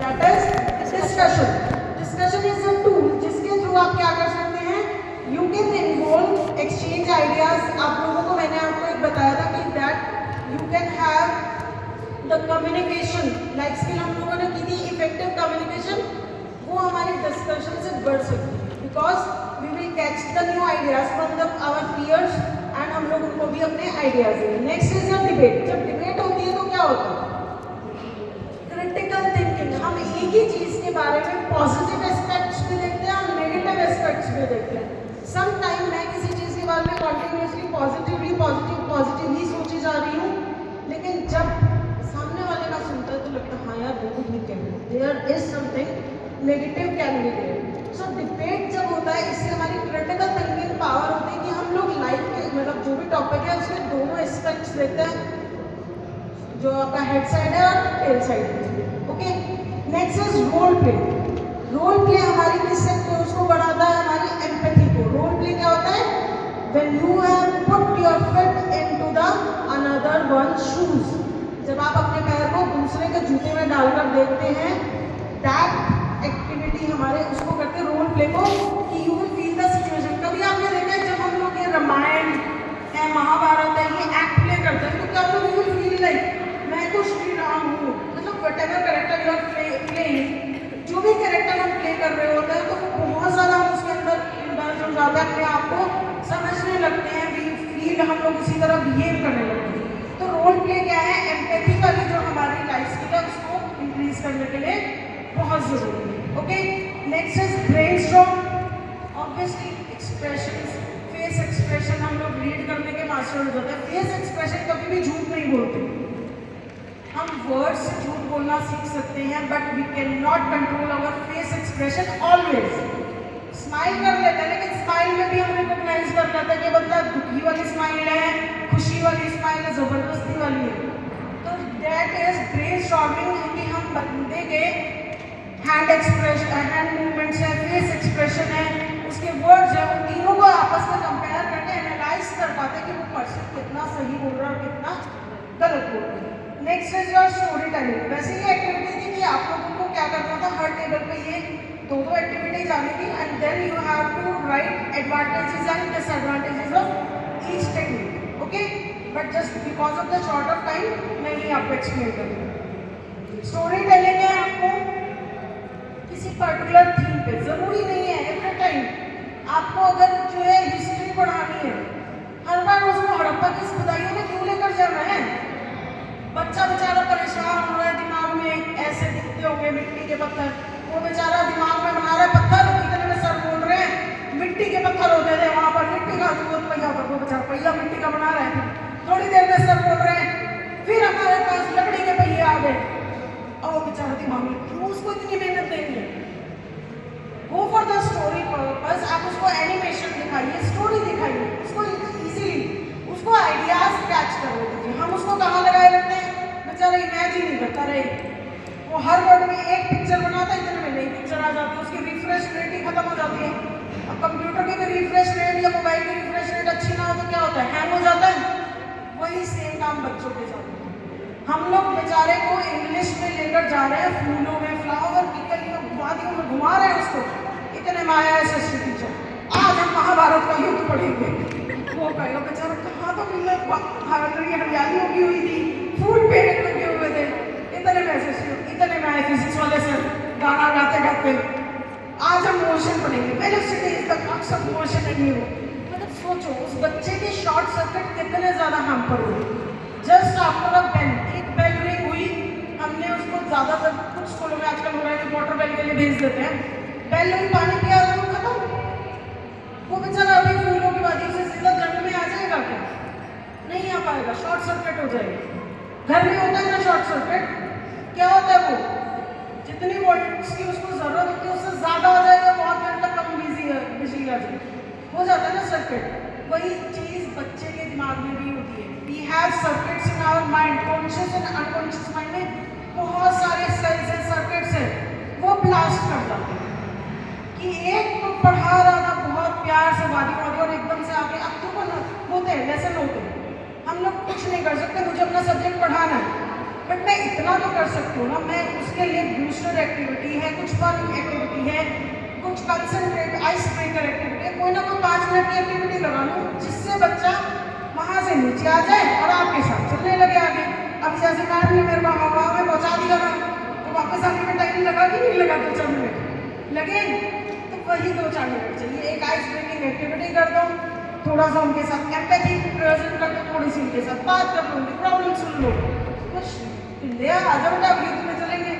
That is discussion. Discussion is a tool जिसके through आप क्या कर सकते हैं, you can involve exchange ideas. आप लोगों को मैंने आपको एक बताया था कि that you can have the communication life skill हम लोगों ने की थी, इफेक्टिव कम्युनिकेशन. वो हमारी डिस्कशन से बढ़ सकती है because we will catch the new ideas from the our peers and हम लोग उनको भी अपने आइडियाज देंगे. Next is a debate. जब डिबेट होती है तो क्या होता है, क्रिटिकल थिंकिंग. हम एक ही चीज के बारे में पॉजिटिव एस्पेक्ट्स भी देखते हैं और नेगेटिव एस्पेक्ट्स भी देखते हैं. सम टाइम मैं किसी चीज के बारे में कॉन्टिन्यूसली पॉजिटिव ही सोची जा रही हूँ, लेकिन जब सामने वाले का सुनता है तो लगता है हाँ यार वो भी कह रहे हैं, there is something negative can be there. So debate जब होता है इससे हमारी क्रिटिकल थिंकिंग पावर होती है कि हम लोग लाइफ के मतलब जो भी टॉपिक है उसके दोनों एस्पेक्ट्स देखते हैं, जो आपका हेड साइड है और टेल साइड है. Okay, next is role play. Role play हमारी किस स्किल्स को बढ़ाता है, हमारी एम्पैथी को. रोल प्ले क्या होता है, when you have put your foot into the another one shoes. जब आप अपने पैर को दूसरे के जूते में डालकर देखते हैं, दैट एक्टिविटी हमारे उसको करते हैं रोल प्ले को, कि you will feel the situation. कभी आपने देखा है जब हम लोग ये रामायण है, महाभारत है, ये एक्ट प्ले करते हैं तो क्या हम लोग यू विल फील लाइक मैं तो श्री राम हूँ. मतलब whatever character you are playing, जो भी कैरेक्टर हम प्ले कर रहे होते हैं तो वो बहुत ज़्यादा हम उसके अंदर इंडल्ज हो जाते हैं, अपने आप को समझने लगते हैं, वी फील हम लोग उसी तरह बिहेव करने लगते हैं. तो रोल प्ले क्या है, एम्पैथिकली जो हमारी लाइफ स्किल है उसको इंक्रीज करने के लिए बहुत ज़रूरी है. Okay, next is brainstorm. Obviously expressions, face expression हम लोग रीड करने के मास्टर हो जाते हैं. फेस एक्सप्रेशन कभी भी झूठ नहीं बोलते. हम वर्ड से झूठ बोलना सीख सकते हैं but we can not control our face expression always. Smile कर लेते हैं लेकिन स्माइल में भी हम रिकॉग्नाइज कर लेते हैं कि बंदा दुखी वाली स्माइल है, खुशी वाली स्माइल है, ज़बरदस्ती वाली है. तो दैट इज ब्रेनस्टॉर्मिंग कि हम बंदे के हैंड एक्सप्रेशन, हैंड मूवमेंट्स है, फेस एक्सप्रेशन है, उसके वर्ड्स है, उन तीनों को आपस में कंपेयर करके एनालाइज कर पाते हैं कि वो पर्सन कितना सही बोल रहा है और कितना गलत बोल रहा है. Next is your story telling. वैसे ये एक्टिविटी थी कि आप लोगों को क्या करना था, हर टेबल पे ये दो एक्टिविटीज आनी थी and then you have to write advantages and disadvantages of each technique. Okay, but just because of the short of time मैं ये आपको एक्सप्लेन करूँगी. स्टोरी टेलिंग है आपको किसी पर्टिकुलर थीम पे, जरूरी नहीं है एवरी टाइम आपको अगर जो है हिस्ट्री पढ़ानी है, हर बार उसको हड़प्पा की खुदाइयों में क्यों लेकर जाना है. बच्चा बेचारा परेशान हो रहा है, दिमाग में ऐसे दिखते होंगे मिट्टी के पत्थर, वो बेचारा दिमाग में बना रहा है पत्थर, इतने में सर बोल रहे हैं मिट्टी के पत्थर होते थे वहाँ पर, मिट्टी का पहिया पर, वो बेचारा पहिया मिट्टी का बना रहा है. थोड़ी देर में सर बोल रहे हैं फिर हमारे पास लकड़ी के पहिए आ गए और वो बेचारा दिमाग में क्यों उसको इतनी मेहनत देंगे. Go for the story purpose. आप उसको एनिमेशन दिखाइए, स्टोरी दिखाइए, उसको इजीली उसको आइडियाज कैच कर दीजिए. हम उसको कहाँ लगाए रखते हैं, बेचारा इमेजिन ही करता रहे. वो हर वर्ड में एक पिक्चर बनाता है, इतने में नई पिक्चर आ जाती है, उसकी रिफ्रेश रेट ही खत्म हो जाती है. अब कंप्यूटर की भी रिफ्रेश रेट या मोबाइल की रिफ्रेश रेट अच्छी ना हो तो क्या होता है, हैंग हो जाता है. वही सेम काम बच्चों के साथ. हम लोग बेचारे को इंग्लिश में लेकर जा रहे हैं, फूलों में, फ्लावर की कलियों, वादियों में घुमा रहे हैं उसको. इतने में आया एसएसटी टीचर, आज हम महाभारत का युद्ध पढ़ेंगे. वो कहेगा बेचारा कहाँ तो हरियाली उगी हुई थी, फूल पेड़ लगे हुए थे. इतने में एसएसटी, इतने में आए फिजिक्स वाले सर गाना गाते गाते, आज हम मोशन पढ़ेंगे. Velocity is the concept of motion and new. मतलब सोचो उस बच्चे के शॉर्ट सर्किट कितने ज़्यादा हैम्पर हुए. जस्ट आफ्टर अ बेल, एक बेल रिंग हुई, हमने उसको ज़्यादातर कुछ स्कूलों में आजकल हो रहा है वाटर बेल के लिए भेज देते हैं. बेल रिंग, पानी पिया तो खत्म. वो बेचारा अभी फूलों की वादी से सीधा जंगल में आ जाएगा क्या, नहीं आ पाएगा, शॉर्ट सर्किट हो जाएगी. घर में होता है ना शॉर्ट सर्किट, क्या होता है वो जितनी वोल्ट्स की उसको ज़रूरत होती है उससे ज़्यादा हो जाएगा, बहुत देर तक कम बिजली आ जाए, हो जाता है ना सर्किट. वही चीज़ बच्चे के दिमाग में भी होती है. We have circuits in our mind, conscious and unconscious mind में बहुत सारे सेल्स हैं, सर्किट्स हैं, वो ब्लास्ट कर जाते हैं. कि एक तो पढ़ा रहा था बहुत प्यार से वादी और एकदम से आके अब तो होते हैं लेसन होते हैं. हम लोग कुछ नहीं कर सकते, मुझे अपना सब्जेक्ट पढ़ाना है बट मैं इतना तो कर सकती हूँ ना, मैं उसके के लिए बूस्टर एक्टिविटी है, कुछ फन एक्टिविटी है, कुछ कंसंट्रेट आइस ब्रेकर एक्टिविटी है, कोई ना कोई 5 मिनट की एक्टिविटी लगा लूँ जिससे बच्चा वहाँ से नीचे आ जाए और आपके साथ चलने लगे आगे। अब जैसे मैम ने मेरे को हवा में पहुँचा दिया ना, तो वापस आने में टाइम लगा कि नहीं लगा? 2-4 मिनट लगे, तो वही 2-4 मिनट चाहिए। एक आइस ब्रेकिंग एक्टिविटी कर दो, थोड़ा सा उनके साथ एम्पैथी प्रेजेंट कर दो, थोड़ी सी उनके साथ बात कर लो, उनकी प्रॉब्लम सुन लो, बस ले आ जाओ बेटा, अब युद्ध में चलेंगे,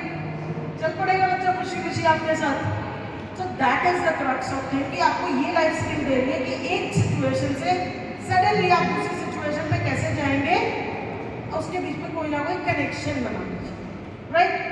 चल पड़ेगा बच्चा खुशी खुशी आपके साथ। तो that is the crux of thing कि आपको ये लाइफ स्किल दे रही है कि एक सिचुएशन से सडनली आप दूसरी सिचुएशन पे कैसे जाएंगे और उसके बीच में कोई ना कोई कनेक्शन बना दीजिए, राइट?